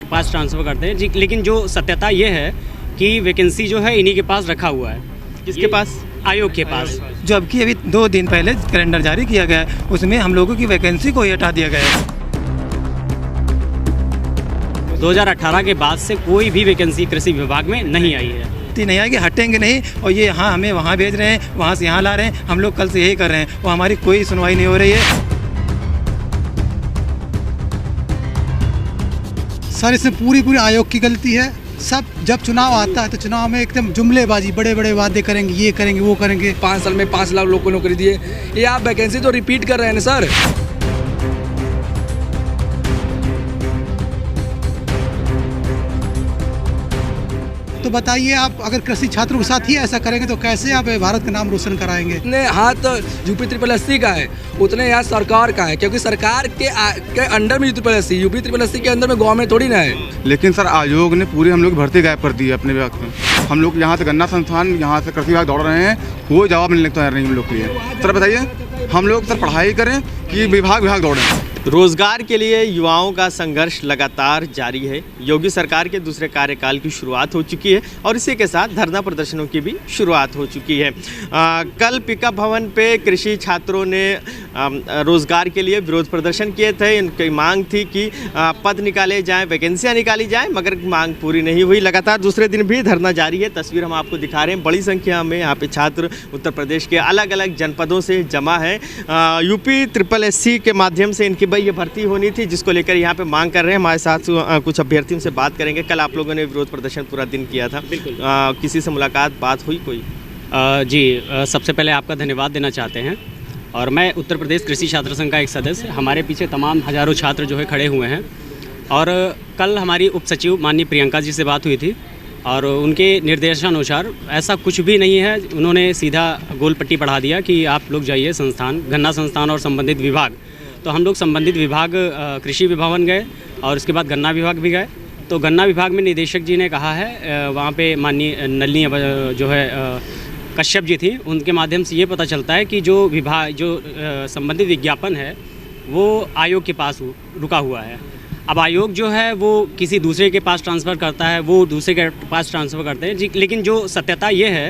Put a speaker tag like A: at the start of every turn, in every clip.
A: पास transfer करते हैं जी, लेकिन जो सत्यता ये है कि वैकेंसी जो है इन्हीं के पास रखा हुआ है।
B: किसके पास?
A: आयोग के पास।
C: जबकि अभी 2 दिन पहले कैलेंडर जारी किया गया है, उसमें हम लोगों की वैकेंसी को ही हटा दिया गया है।
A: 2018 के बाद से कोई भी वैकेंसी कृषि विभाग में नहीं आई है।
C: नहीं आएगी, हटेंगे नहीं। और ये यहाँ हमें वहाँ भेज रहे हैं, वहाँ से यहाँ ला रहे हैं। हम लोग कल से यही कर रहे हैं और हमारी कोई सुनवाई नहीं हो रही है।
D: सर इसमें पूरी आयोग की गलती है। सब जब चुनाव आता है तो चुनाव में एकदम जुमलेबाजी, बड़े बड़े वादे करेंगे, ये करेंगे वो करेंगे।
E: 5 साल में 5 लाख लोग को नौकरी दिए। ये आप वैकेंसी तो रिपीट कर रहे हैं ना सर।
D: तो बताइए आप, अगर कृषि छात्रों के साथ ही ऐसा करेंगे तो कैसे आप भारत का नाम रोशन कराएंगे?
E: इतने हाथ यूपी SSS का है, उतने यहाँ सरकार का है, क्योंकि सरकार के अंडर में यूपी SSS के अंदर में गवर्नमेंट थोड़ी ना है।
B: लेकिन सर आयोग ने पूरी हम लोग की भर्ती गायब कर दी है अपने विभाग में। हम लोग यहाँ से गन्ना संस्थान, यहाँ से कृषि विभाग दौड़ रहे हैं, कोई जवाब मिलने को तैयार नहीं हम लोग के लिए। सर बताइए, हम लोग सर पढ़ाई करें कि विभाग दौड़ें?
F: रोजगार के लिए युवाओं का संघर्ष लगातार जारी है। योगी सरकार के दूसरे कार्यकाल की शुरुआत हो चुकी है और इसी के साथ धरना प्रदर्शनों की भी शुरुआत हो चुकी है। कल पिकअप भवन पे कृषि छात्रों ने रोजगार के लिए विरोध प्रदर्शन किए थे। उनकी मांग थी कि पद निकाले जाएं, वैकेंसियां निकाली जाएं, मगर मांग पूरी नहीं हुई। लगातार दूसरे दिन भी धरना जारी है। तस्वीर हम आपको दिखा रहे हैं। बड़ी संख्या में यहाँ पे छात्र उत्तर प्रदेश के अलग अलग जनपदों से जमा है। यूपी SSS के माध्यम से इनकी ये भर्ती होनी थी, जिसको लेकर यहाँ पे मांग कर रहे हैं। हमारे साथ कुछ अभ्यर्थियों से बात करेंगे। कल आप लोगों ने विरोध प्रदर्शन पूरा दिन किया था, किसी से मुलाकात बात हुई कोई?
A: जी, सबसे पहले आपका धन्यवाद देना चाहते हैं। और मैं उत्तर प्रदेश कृषि छात्र संघ का एक सदस्य। हमारे पीछे तमाम हज़ारों छात्र जो है खड़े हुए हैं। और कल हमारी उप सचिव माननीय प्रियंका जी से बात हुई थी और उनके निर्देशानुसार ऐसा कुछ भी नहीं है। उन्होंने सीधा गोल पट्टी बढ़ा दिया कि आप लोग जाइए संस्थान, गन्ना संस्थान और संबंधित विभाग। तो हम लोग संबंधित विभाग कृषि भवन गए और उसके बाद गन्ना विभाग भी गए। तो गन्ना विभाग में निदेशक जी ने कहा है, वहाँ पे माननीय नलिनी जो है कश्यप जी थी, उनके माध्यम से ये पता चलता है कि जो संबंधित विज्ञापन है वो आयोग के पास रुका हुआ है। अब आयोग जो है वो किसी दूसरे के पास ट्रांसफ़र करता है, वो दूसरे के पास ट्रांसफ़र करते हैं जी, लेकिन जो सत्यता ये है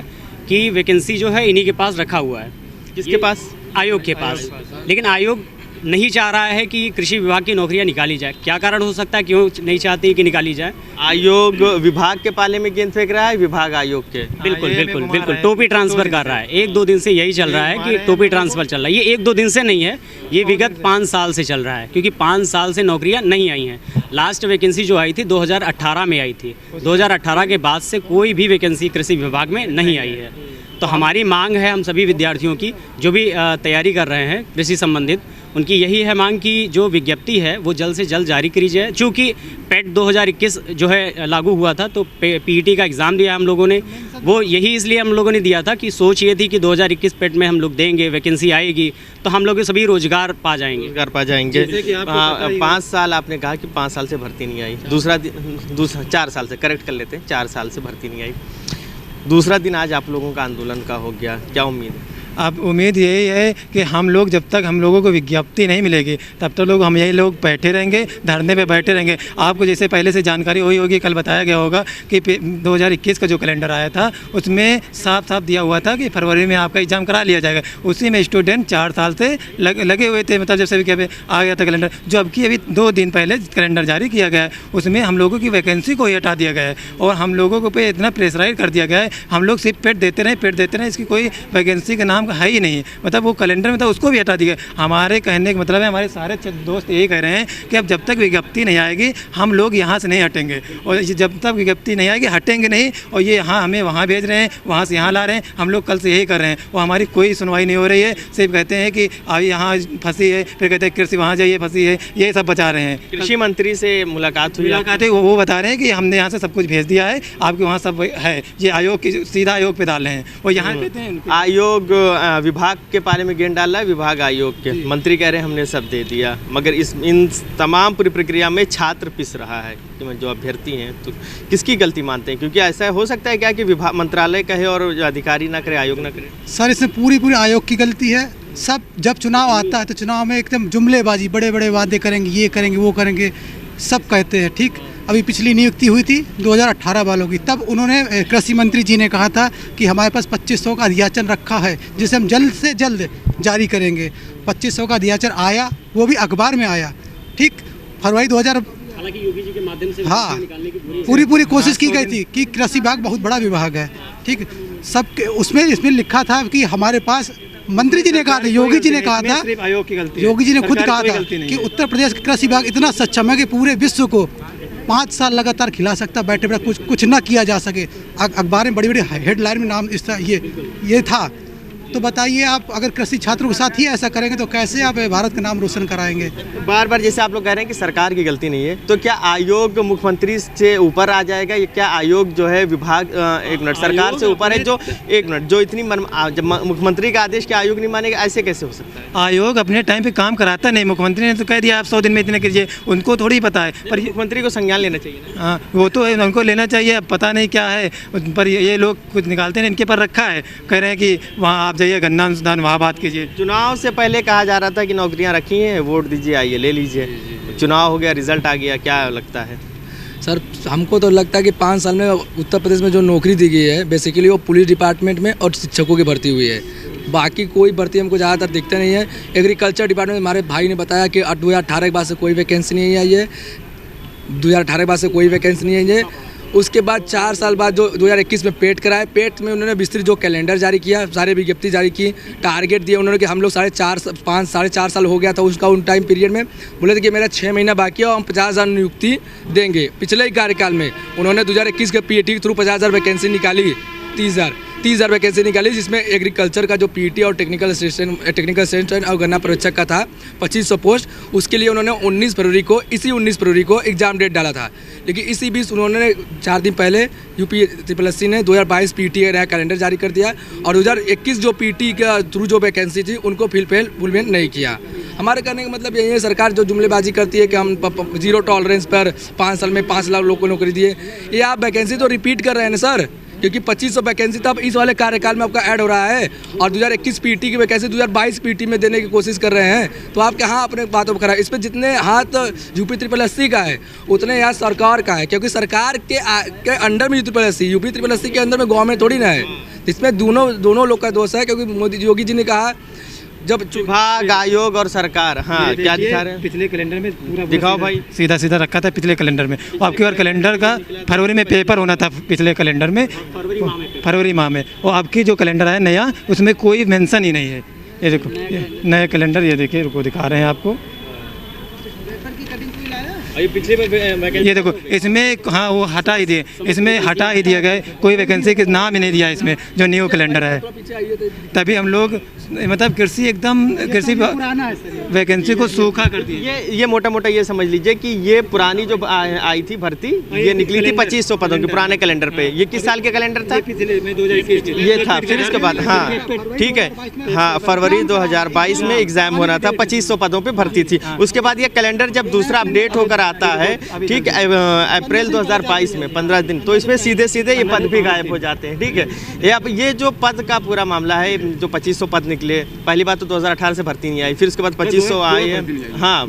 A: कि वैकेंसी जो है इन्हीं के पास रखा हुआ है।
F: किसके पास?
A: आयोग के पास। लेकिन आयोग नहीं चाह रहा है कि कृषि विभाग की नौकरियां निकाली जाए। क्या कारण हो सकता है, क्यों नहीं चाहती कि निकाली जाए?
F: आयोग विभाग के पाले में गेंद फेंक रहा है, विभाग आयोग के।
A: बिल्कुल टोपी ट्रांसफ़र कर रहा है। 1-2 दिन से यही चल रहा है कि टोपी ट्रांसफ़र चल रहा है। ये 1-2 दिन से नहीं है, ये विगत 5 साल से चल रहा है, क्योंकि 5 साल से नौकरियाँ नहीं आई हैं। लास्ट वैकेंसी जो आई थी 2018 में आई थी। 2018 के बाद से कोई भी वैकेंसी कृषि विभाग में नहीं आई है। तो हमारी मांग है, हम सभी विद्यार्थियों की जो भी तैयारी कर रहे हैं कृषि संबंधित, उनकी यही है मांग कि जो विज्ञप्ति है वो जल्द से जल्द जारी करी जाए। चूँकि पेट 2021 जो है लागू हुआ था, तो PET का एग्ज़ाम दिया हम लोगों ने। वो यही इसलिए हम लोगों ने दिया था कि सोच ये थी कि 2021 पेट में हम लोग देंगे, वैकेंसी आएगी तो हम लोग सभी रोजगार पा जाएंगे।
F: 5 साल आपने कहा कि 5 साल से भर्ती नहीं आई। दूसरा 4 साल से, करेक्ट कर लेते हैं, 4 साल से भर्ती नहीं आई। दूसरा दिन आज आप लोगों का आंदोलन का हो गया, क्या उम्मीद है?
C: अब उम्मीद यही है कि हम लोग जब तक हम लोगों को विज्ञप्ति नहीं मिलेगी तब तक हम यही लोग बैठे रहेंगे, धरने पे बैठे रहेंगे। आपको जैसे पहले से जानकारी हुई होगी, कल बताया गया होगा कि 2021 का जो कैलेंडर आया था उसमें साफ दिया हुआ था कि फरवरी में आपका एग्ज़ाम करा लिया जाएगा। उसी में स्टूडेंट 4 साल से लगे हुए थे, मतलब जब से आ गया था कैलेंडर। जो अब की अभी 2 दिन पहले कैलेंडर जारी किया गया है उसमें हम लोगों की वैकेंसी को ही हटा दिया गया है और हम लोगों को पे इतना प्रेशराइज कर दिया गया है। हम लोग सिर्फ पेट देते रहे, इसकी कोई वैकेंसी का नाम है ही नहीं। मतलब वो कैलेंडर में था, उसको भी हटा दिया। हमारे कहने का मतलब है, हमारे सारे दोस्त यही कह रहे हैं कि अब जब तक विज्ञप्ति नहीं आएगी हम लोग यहाँ से नहीं हटेंगे, और जब तक विज्ञप्ति नहीं आएगी हटेंगे नहीं। और ये यहाँ हमें वहाँ भेज रहे हैं, वहाँ से यहाँ ला रहे हैं। हम लोग कल से यही कर रहे हैं और हमारी कोई सुनवाई नहीं हो रही है। सिर्फ कहते हैं कि अभी यहाँ फंसी है, फिर कहते हैं कृषि वहाँ जाइए फंसी है, ये सब बचा रहे हैं।
F: कृषि मंत्री से मुलाकात हुई?
C: वो बता रहे हैं कि हमने यहाँ से सब कुछ भेज दिया है, आपके वहाँ सब है। ये आयोग की सीधा आयोग पे डाल रहे हैं और यहाँ कहते हैं
F: आयोग विभाग के बारे में गेंद डाल रहा है, विभाग आयोग के। मंत्री कह रहे हैं हमने सब दे दिया, मगर इन तमाम पूरी प्रक्रिया में छात्र पिस रहा है कि जो अभ्यर्थी हैं। तो किसकी गलती मानते हैं? क्योंकि ऐसा हो सकता है क्या कि विभाग मंत्रालय कहे और अधिकारी ना करे, आयोग ना करे?
D: सर इसमें पूरी आयोग की गलती है। सब जब चुनाव आता है तो चुनाव में एकदम जुमलेबाजी, बड़े बड़े वादे करेंगे, ये करेंगे वो करेंगे, सब कहते हैं ठीक। अभी पिछली नियुक्ति हुई थी 2018 वालों की, तब उन्होंने कृषि मंत्री जी ने कहा था कि हमारे पास 2500 का अधियाचन रखा है जिसे हम जल्द से जल्द जारी करेंगे। 2500 का अधियाचन आया, वो भी अखबार में आया, ठीक फरवरी 2000।
A: हालांकि योगी जी के माध्यम से
D: हाँ,
A: निकालने की
D: पूरी कोशिश की गई थी कि कृषि विभाग बहुत बड़ा विभाग है, ठीक। सब उसमें इसमें लिखा था कि हमारे पास, मंत्री जी ने कहा था, योगी जी ने कहा था,
C: आयोग की गलती,
D: योगी जी ने खुद कहा था कि उत्तर प्रदेश का कृषि विभाग इतना सक्षम है कि पूरे विश्व को 5 साल लगातार खिला सकता, बैठे बैठे कुछ ना किया जा सके। अखबार में बड़ी बड़ी हेडलाइन में नाम इस ये था। तो बताइए आप, अगर कृषि छात्रों के साथ ही ऐसा करेंगे तो कैसे आप भारत का नाम रोशन कराएंगे?
F: बार बार जैसे आप लोग कह रहे हैं कि सरकार की गलती नहीं है, तो क्या आयोग मुख्यमंत्री से ऊपर आ जाएगा? या क्या आयोग जो है विभाग एक मिनट सरकार से ऊपर है, जो एक मिनट जो इतनी जब मुख्यमंत्री का आदेश क्या आयोग नहीं मानेगा, ऐसे कैसे हो सकता है?
C: आयोग अपने टाइम पे काम कराता नहीं, मुख्यमंत्री ने तो कह दिया आप 100 दिन में इतने कीजिए, उनको थोड़ी पता है। पर
F: मुख्यमंत्री को संज्ञान लेना चाहिए ना?
C: हाँ, वो तो है, उनको लेना चाहिए। अब पता नहीं क्या है, पर ये लोग कुछ निकालते नहीं, इनके पर रखा है, कह रहे हैं कि वहाँ आप जाइए गन्ना अनुदान वहाँ बात कीजिए।
F: चुनाव से पहले कहा जा रहा था कि नौकरियां रखी हैं, वोट दीजिए, आइए ले लीजिए। चुनाव हो गया, रिजल्ट आ गया, क्या लगता है?
E: सर हमको तो लगता है कि 5 साल में उत्तर प्रदेश में जो नौकरी दी गई है बेसिकली वो पुलिस डिपार्टमेंट में और शिक्षकों की भर्ती हुई है। बाकी कोई भर्ती हमको ज़्यादातर दिखता नहीं है। एग्रीकल्चर डिपार्टमेंट में हमारे भाई ने बताया कि 2018 के बाद से कोई वैकेंसी नहीं आई है, 2018 के बाद से कोई वैकेंसी नहीं आई है। उसके बाद 4 साल बाद जो 2021 में पेट कराए, पेट में उन्होंने विस्तृत जो कैलेंडर जारी किया, सारे विज्ञप्ति जारी की, टारगेट दिया उन्होंने कि हम लोग 4.5 साल हो गया था उसका, उन टाइम पीरियड में बोले थे कि मेरा 6 महीना बाकी है और हम 50,000 नियुक्ति देंगे। पिछले ही कार्यकाल में उन्होंने 2021 के पीईटी के थ्रू 50,000 वैकेंसी निकाली, 30,000 वैकेंसी निकाली, जिसमें एग्रीकल्चर का जो पीईटी और टेक्निकल असिस्टेंट और गन्ना पर्यवेक्षक का था 2500 पोस्ट, उसके लिए उन्होंने 19 फरवरी को एग्जाम डेट डाला था। लेकिन इसी बीच उन्होंने 4 दिन पहले यूपी SSC ने 2022 पीईटी का नया कैलेंडर जारी कर दिया और 2021 जो पीईटी का थ्रू जो वैकेंसी थी उनको फुलफिल नहीं किया। हमारे कहने का मतलब यही है, सरकार जो जुमलेबाजी करती है कि हम 0 टॉलरेंस पर 5 साल में 5 लाख लोगों को नौकरी दिए, ये आप वैकेंसी तो रिपीट कर रहे हैं ना सर, क्योंकि 2500 वैकेंसी तो अब इस वाले कार्यकाल में आपका ऐड हो रहा है और 2021 पीईटी की वैकेंसी 2022 पीईटी में देने की कोशिश कर रहे हैं। तो आप कहाँ अपने बातों पर खड़ा है? इस पर जितने हाथ यूपी SSC का है उतने याद सरकार का है, क्योंकि सरकार के अंडर में यूपी SSC के अंदर में गवर्नमेंट थोड़ी ना है। इसमें दोनों लोग का दोष है, क्योंकि योगी जी ने कहा जब
F: विभाग, आयोग और सरकार, हाँ क्या दिखा रहे हैं?
C: पिछले कैलेंडर में पूरा
F: दिखाओ भाई,
C: सीधा रखा था पिछले कैलेंडर में। और आपकी बार कैलेंडर का फरवरी में पेपर होना था पिछले कैलेंडर में, फरवरी माह में, और आपकी जो कैलेंडर है नया उसमें कोई मेंशन ही नहीं है। ये देखो नया कैलेंडर, ये देखिए, रुको दिखा रहे हैं आपको, ये देखो इसमें, हाँ वो हटा ही दिए, इसमें हटा ही दिया गया, कोई वैकेंसी के नाम ही नहीं दिया इसमें, जो न्यू कैलेंडर है। तभी हम लोग मतलब कृषि वैकेंसी को सूखा कर दिए।
F: ये मोटा मोटा ये समझ लीजिए कि ये पुरानी जो आई थी भर्ती, ये निकली थी 2500 पदों की पुराने कैलेंडर पे। ये किस साल के कैलेंडर था? ये था, फिर इसके बाद हाँ ठीक है, हाँ फरवरी 2022 में एग्जाम होना था, 2500 पदों पे भर्ती थी। उसके बाद ये कैलेंडर जब दूसरा अपडेट होकर आता है, ठीक है, अप्रैल 2022 में 15 दिन, तो इसमें सीधे ये पद भी गायब हो जाते हैं। ठीक है, ये जो पद का पूरा मामला है, जो 2500 पद निकले, पहली बात तो 2018 से भर्ती नहीं आई, फिर उसके बाद 2500 आई है। हाँ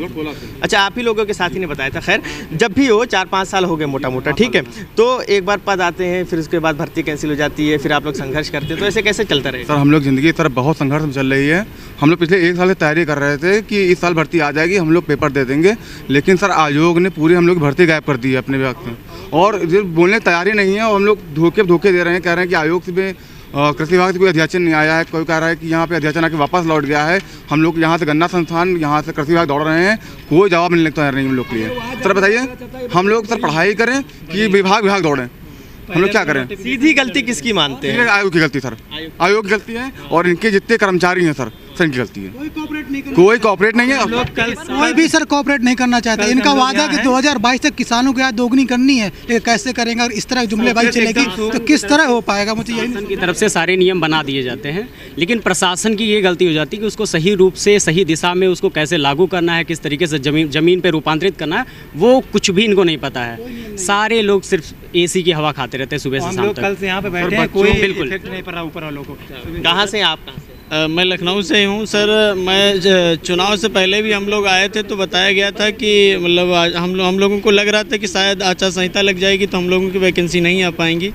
F: अच्छा, आप ही लोगों के साथी ने बताया था। खैर जब भी हो 4-5 साल हो गए मोटा, ठीक है, तो एक बार पद आते हैं, फिर उसके बाद भर्ती कैंसिल हो जाती है, फिर आप लोग संघर्ष करते हैं, तो ऐसे कैसे चलता रहेगा?
B: सर हम लोग ज़िंदगी की तरफ बहुत संघर्ष में चल रही है। हम लोग पिछले 1 साल से तैयारी कर रहे थे कि इस साल भर्ती आ जाएगी, हम लोग पेपर दे देंगे, लेकिन सर आयोग ने पूरी हम लोग भर्ती गायब कर दी है अपने विभाग में, और जो बोलने तैयारी नहीं है, और हम लोग धोखे दे रहे हैं, कह रहे हैं कि आयोग में कृषि विभाग से कोई अध्याचन नहीं आया है, कोई कह रहा है कि यहाँ पे अध्याचन आके वापस लौट गया है। हम लोग यहाँ से गन्ना संस्थान, यहाँ से कृषि विभाग दौड़ रहे हैं, कोई जवाब मिलने को तैयार नहीं हम लोग के लिए। सर बताइए, हम लोग सर पढ़ाई करें कि विभाग दौड़ें, हम लोग क्या करें?
F: सीधी गलती किसकी मानते हैं?
B: आयोग की गलती सर, आयोग की गलती है, और इनके जितने कर्मचारी हैं सर इनकी गलती है। कोई कॉपरेट नहीं है,
D: कोई भी सर कॉपरेट नहीं करना चाहता। इनका वादा कि 2022 तक किसानों की आय दोगुनी करनी है, लेकिन कैसे करेंगे? अगर इस तरह जुमलेबाजी चलेगी तो किस तरह हो पाएगा? मुझे यही
A: की तरफ से सारे नियम बना दिए जाते हैं, लेकिन प्रशासन की ये गलती हो जाती है कि उसको सही रूप से, सही दिशा में उसको कैसे लागू करना है, किस तरीके से जमीन पे रूपांतरित करना है, वो कुछ भी इनको नहीं पता है। सारे लोग सिर्फ AC की हवा खाते रहते हैं सुबह से शाम तक।
C: कल से यहाँ पे बैठे हैं, कोई
A: बिल्कुल
C: इफेक्ट नहीं पड़ रहा ऊपर वालों को।
F: कहाँ से आप? कहाँ से?
G: मैं लखनऊ से ही हूँ सर। मैं चुनाव से पहले भी हम लोग आए थे तो बताया गया था कि मतलब हम लोगों को लग रहा था कि शायद आचार संहिता लग जाएगी तो हम लोगों की वैकेंसी नहीं आ पाएंगी।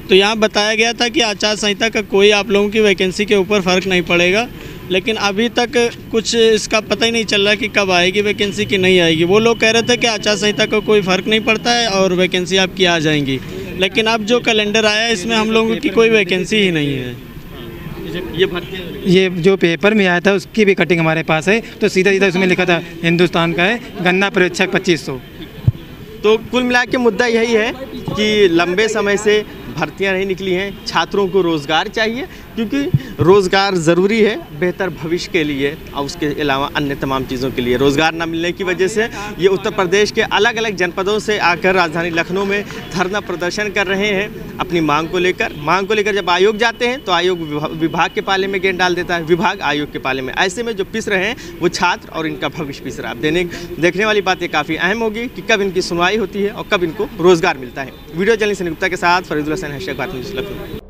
G: तो यहाँ बताया गया था कि आचार संहिता का कोई आप लोगों की वैकेंसी के ऊपर फ़र्क नहीं पड़ेगा, लेकिन अभी तक कुछ इसका पता ही नहीं चल रहा कि कब आएगी वैकेंसी कि नहीं आएगी। वो लोग कह रहे थे कि आचार संहिता का कोई फ़र्क नहीं पड़ता है और वैकेंसी आपकी आ जाएंगी, लेकिन अब जो कैलेंडर आया है इसमें हम लोगों की कोई वैकेंसी ही नहीं है।
C: ये जो पेपर में आया था उसकी भी कटिंग हमारे पास है, तो सीधा सीधा उसमें लिखा था हिंदुस्तान का है, गन्ना पर्यवेक्षक 2500।
F: तो कुल मिला के मुद्दा यही है कि लंबे समय से भर्तियां नहीं निकली हैं, छात्रों को रोज़गार चाहिए क्योंकि रोज़गार ज़रूरी है बेहतर भविष्य के लिए और उसके अलावा अन्य तमाम चीज़ों के लिए। रोज़गार न मिलने की वजह से ये उत्तर प्रदेश के अलग अलग जनपदों से आकर राजधानी लखनऊ में धरना प्रदर्शन कर रहे हैं अपनी मांग को लेकर। जब आयोग जाते हैं तो आयोग विभाग के पाले में गेंद डाल देता है, विभाग आयोग के पाले में। ऐसे में जो पिस रहे हैं वो छात्र और इनका भविष्य पिस रहा है। देखने वाली बात ये काफ़ी अहम होगी कि कब इनकी सुनवाई होती है और कब इनको रोज़गार मिलता है। वीडियो जर्नलिस्ट गुप्ता के साथ फरीदुल हसन, #बात न्यूज़ लखनऊ।